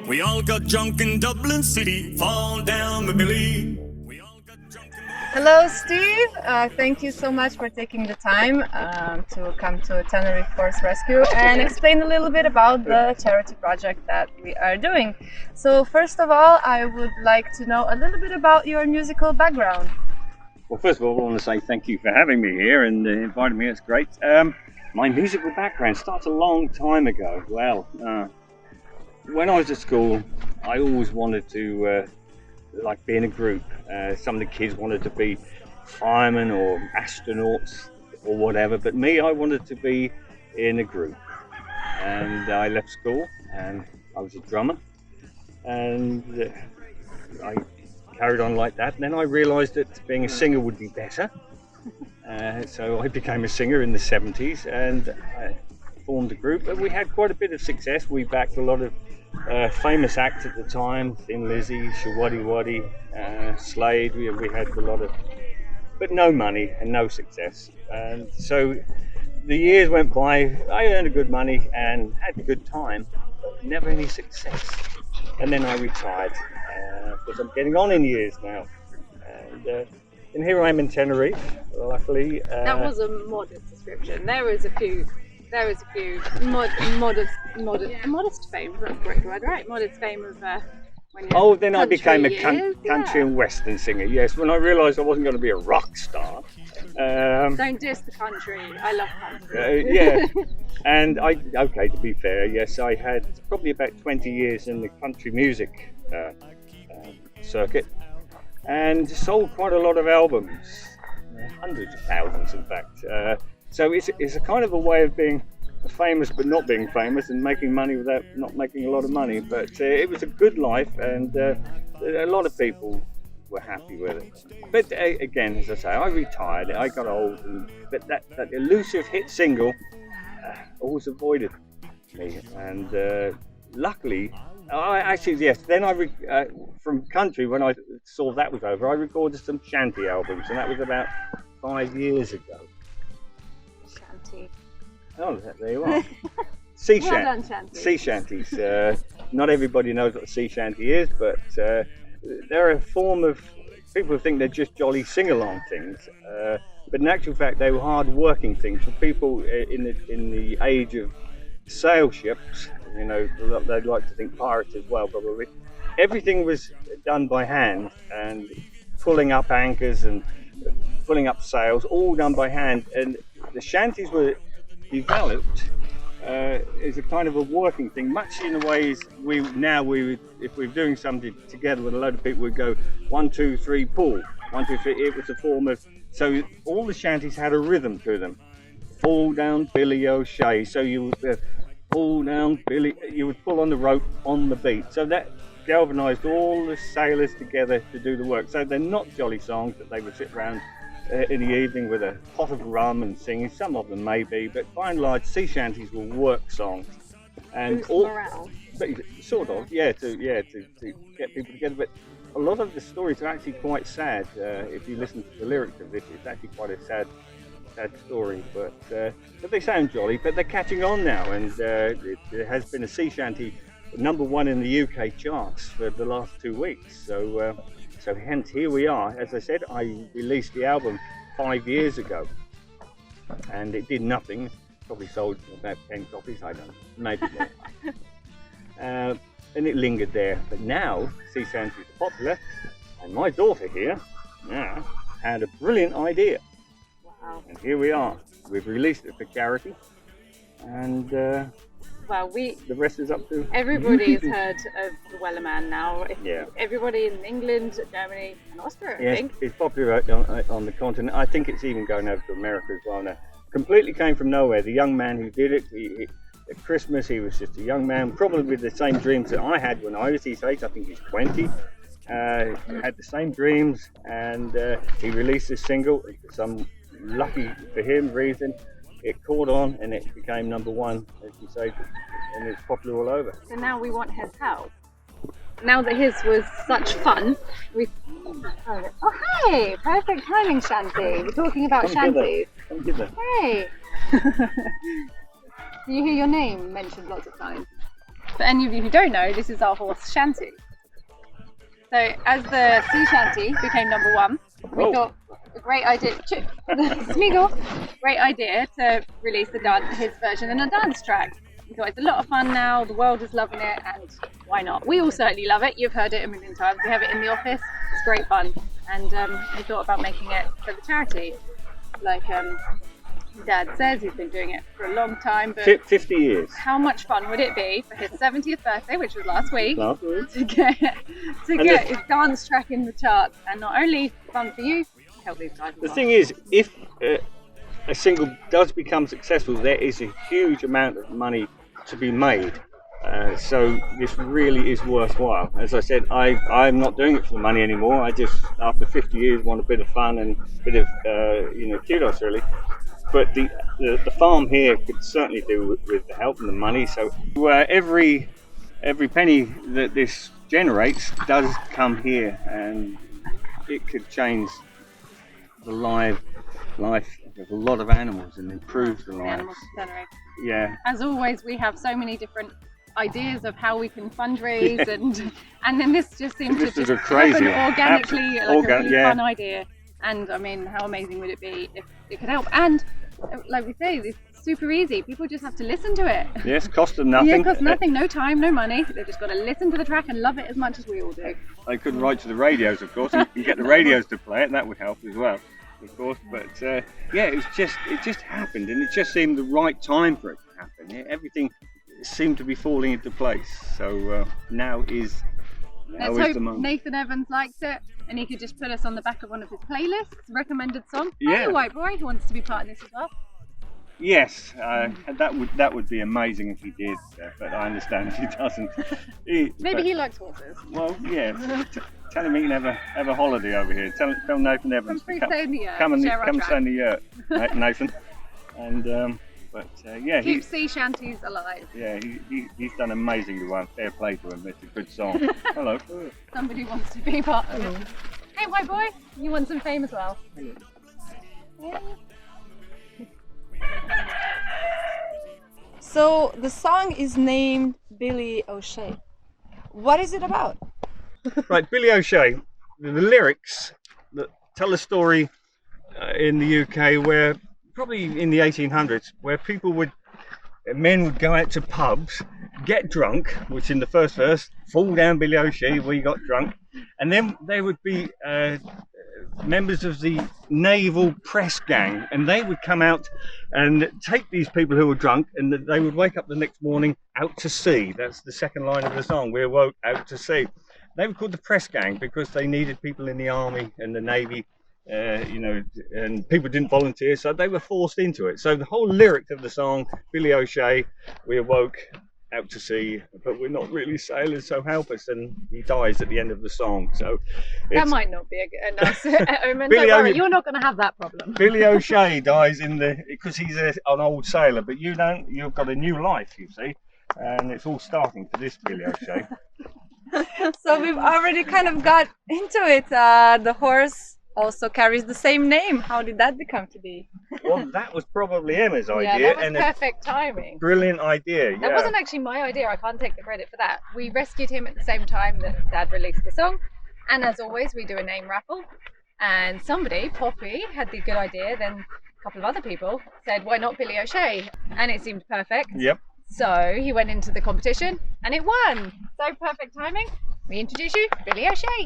We all got drunk in Dublin City, fall down with Billy. We all got drunk in Hello, Steve. Thank you so much for taking the time to come to Tenerife Horse Rescue and explain a little bit about the charity project that we are doing. So first of all, I would like to know a little bit about your musical background. Well, first of all, I want to say thank you for having me here and inviting me. It's great. My musical background starts a long time ago. Well, when I was at school, I always wanted to be in a group. Some of the kids wanted to be firemen or astronauts or whatever, but me, I wanted to be in a group. And I left school and I was a drummer, and I carried on like that. And then I realised that being a singer would be better. So I became a singer in the 70s and I formed a group, and we had quite a bit of success. We backed a lot of famous acts at the time, Thin Lizzy, Shawaddy Waddy, Slade. We had a lot of, but no money and no success. And so the years went by. I earned a good money and had a good time, but never any success. And then I retired because I'm getting on in years now. And here I am in Tenerife, luckily. That was a modest description. There was a few modest fame. That's the correct word, right? Modest fame of when you're then I became a country yeah. and western singer. Yes, when I realised I wasn't going to be a rock star. Don't diss the country. I love country. Yeah, and to be fair, yes, I had probably about 20 years in the country music circuit, and sold quite a lot of albums, hundreds of thousands, in fact. So it's a kind of a way of being famous but not being famous, and making money without not making a lot of money. But it was a good life, and a lot of people were happy with it. But again, as I say, I retired, I got old, but that elusive hit single always avoided me. And luckily, then from country, when I saw that was over, I recorded some shanty albums, and that was about 5 years ago. Shanty. Oh, there you are. Sea shanties. Not everybody knows what a sea shanty is, but they're a form of, people think they're just jolly sing-along things, but in actual fact they were hard-working things for people in the age of sail ships. You know, they'd like to think pirates as well, probably. Everything was done by hand, and pulling up anchors and pulling up sails, all done by hand. And the shanties were developed as a kind of a working thing, much in the ways we would, if we were doing something together with a load of people, we'd go 1, 2, 3, pull, 1, 2, 3. It was a form of, so all the shanties had a rhythm to them. Fall down Billy O Shea. So you would pull down Billy, you would pull on the rope on the beat. So that galvanized all the sailors together to do the work. So they're not jolly songs that they would sit around in the evening with a pot of rum and singing. Some of them may be, but by and large, sea shanties were work songs. And morale. Sort of, to get people together. But a lot of the stories are actually quite sad. If you listen to the lyrics of this, it's actually quite a sad story. But they sound jolly. But they're catching on now, and there has been a sea shanty #1 in the UK charts for the last 2 weeks. So hence here we are. As I said, I released the album 5 years ago, and it did nothing. Probably sold about 10 copies, I don't know, maybe more. And it lingered there. But now, sea shanties are popular, and my daughter here now had a brilliant idea. Wow. And here we are. We've released it for charity, and the rest is up to... Everybody's heard of the Wellerman now. Yeah. Everybody in England, Germany and Austria, I think. It's popular on the continent. I think it's even going over to America as well now. Completely came from nowhere. The young man who did it, at Christmas he was just a young man, probably with the same dreams that I had when I was his age. I think he's 20. Had the same dreams, and he released this single. For some lucky for him reason, it caught on and it became #1, as you say, and it's popular all over. So now we want his help. Now that his was such fun, oh hey, perfect timing, Shanty. We're talking about shanties. Come give that. Hey. Do you hear your name mentioned lots of times? For any of you who don't know, this is our horse Shanty. So as the sea shanty became #1, we thought a great idea, Smeagol, great idea to release his version in a dance track. We thought it's a lot of fun now, the world is loving it, and why not? We all certainly love it, you've heard it a million times, we have it in the office, it's great fun. And we thought about making it for the charity. Like Dad says, he's been doing it for a long time. But 50 years. How much fun would it be for his 70th birthday, which was last week, to get his dance track in the charts? And not only fun for you, help these guys. The thing is, if a single does become successful, there is a huge amount of money to be made. So this really is worthwhile. As I said, I'm not doing it for the money anymore. I just, after 50 years, want a bit of fun and a bit of kudos really. But the farm here could certainly do with the help and the money. So every penny that this generates does come here, and it could change the life of a lot of animals and improve the lives. Animals in Tenerife. Yeah. As always, we have so many different ideas of how we can fundraise, and then this just seemed to just happen organically, a really fun idea. And I mean, how amazing would it be if it could help? And like we say, it's super easy. People just have to listen to it. Yes, cost them nothing. Yeah, cost nothing, no time, no money. They've just got to listen to the track and love it as much as we all do. They could write to the radios, of course, and get the radios to play it. That would help as well, of course. But yeah, it just happened, and it just seemed the right time for it to happen. Everything seemed to be falling into place. So now is the moment. Nathan Evans likes it, and he could just put us on the back of one of his playlists, recommended song. Yeah. Oh, White Boy, who wants to be part of this as well. Yes, that would be amazing if he did, but I understand if he doesn't. Maybe he likes horses. Well, yeah. Tell him he can have a holiday over here. Tell Nathan Evans to come and stay in the yurt, Nathan. And but yeah, keep sea shanties alive. Yeah, he's done amazingly well. Fair play to him. It's a good song. Hello. Somebody wants to be part of it. Hey, White Boy, you want some fame as well? Yeah. So the song is named Billy O Shea. What is it about? Right, Billy O Shea. The lyrics that tell a story in the UK where, probably in the 1800s, where men would go out to pubs, get drunk, which in the first verse, fall down Billy O Shea, we got drunk, and then there would be members of the naval press gang, and they would come out and take these people who were drunk, and they would wake up the next morning out to sea. That's the second line of the song, we awoke out to sea. They were called the press gang because they needed people in the army and the navy, and people didn't volunteer, so they were forced into it. So the whole lyric of the song, Billy O Shea, we awoke out to sea, but we're not really sailors, so help us, and he dies at the end of the song. So that might not be a nice omen. Don't worry, you're not going to have that problem. Billy O Shea dies because he's an old sailor, but you don't. You've got a new life, you see, and it's all starting for this Billy O Shea. So we've already kind of got into it. The horse also carries the same name. How did that become to be? Well, that was probably Emma's idea. Yeah, that was perfect timing. Brilliant idea. Yeah. That wasn't actually my idea. I can't take the credit for that. We rescued him at the same time that Dad released the song, and as always, we do a name raffle. And somebody, Poppy, had the good idea. Then a couple of other people said, "Why not Billy O Shea?" And it seemed perfect. Yep. So he went into the competition, and it won. So perfect timing. We introduce you, Billy O Shea.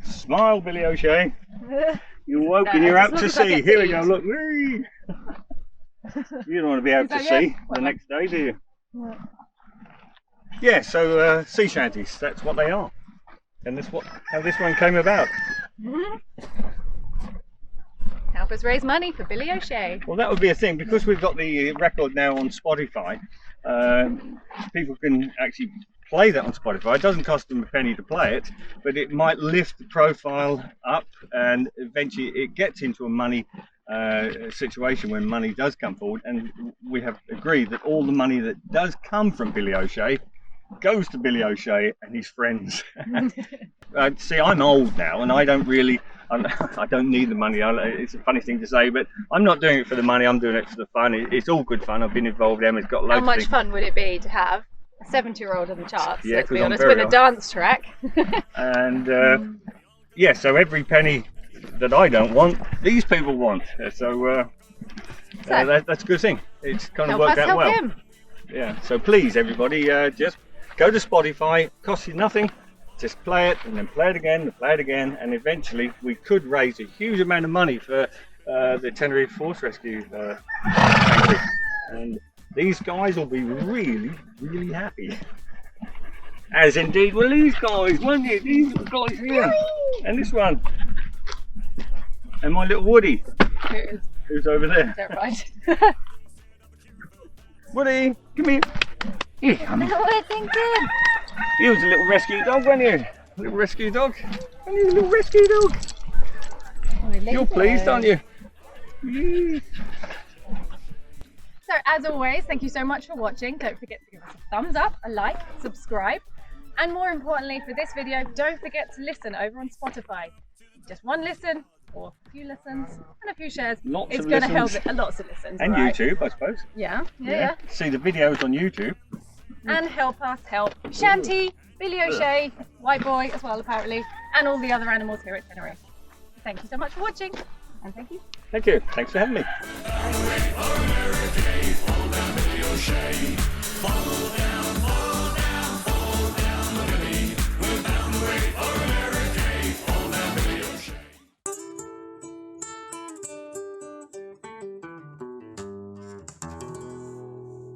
Smile, Billy O Shea. You're woke and you're out to sea. Here we go, look. Whee! You don't want to be out to sea the next day, do you? Yeah, so sea shanties, that's what they are. And that's how this one came about. Help us raise money for Billy O Shea. Well, that would be a thing, because we've got the record now on Spotify. People can actually play that on Spotify. It doesn't cost them a penny to play it, but it might lift the profile up, and eventually it gets into a money situation when money does come forward. And we have agreed that all the money that does come from Billy O Shea goes to Billy O Shea and his friends. See, I'm old now, and I don't need the money. It's a funny thing to say, but I'm not doing it for the money. I'm doing it for the fun. It's all good fun. I've been involved. Emma's got loads. How much fun would it be to have a 70-year-old in the charts, Yeah, let's 'cause be I'm honest, very with a old. dance track. And yeah, so every penny that I don't want, these people want. That's a good thing. It's kind of Help us worked out help well. him. Yeah, so please everybody, just go to Spotify, costs you nothing, just play it and then play it again, and eventually we could raise a huge amount of money for the Tenerife Horse Rescue sanctuary. And these guys will be really, really happy. As indeed will these guys, won't you? These guys here. And this one. And my little Woody, who's over there. Is that right? Woody, come here. Here, come here. Oh, thank you. You was a little rescue dog, weren't you? A little rescue dog. And you a little rescue dog. You're pleased, aren't you? Yes. So as always, thank you so much for watching. Don't forget to give us a thumbs up, a like, subscribe, and more importantly for this video, don't forget to listen over on Spotify. Just one listen, or a few listens, and a few shares. Lots it's of going to help listens. it. Lots of listens. And right? YouTube, I suppose. Yeah. See the videos on YouTube. And help us help Shanty, Billy O Shea, White Boy as well apparently, and all the other animals here at Tenerife. Thank you so much for watching, and thank you. Thank you. Thanks for having me. Follow down Billy O Shea. Follow down.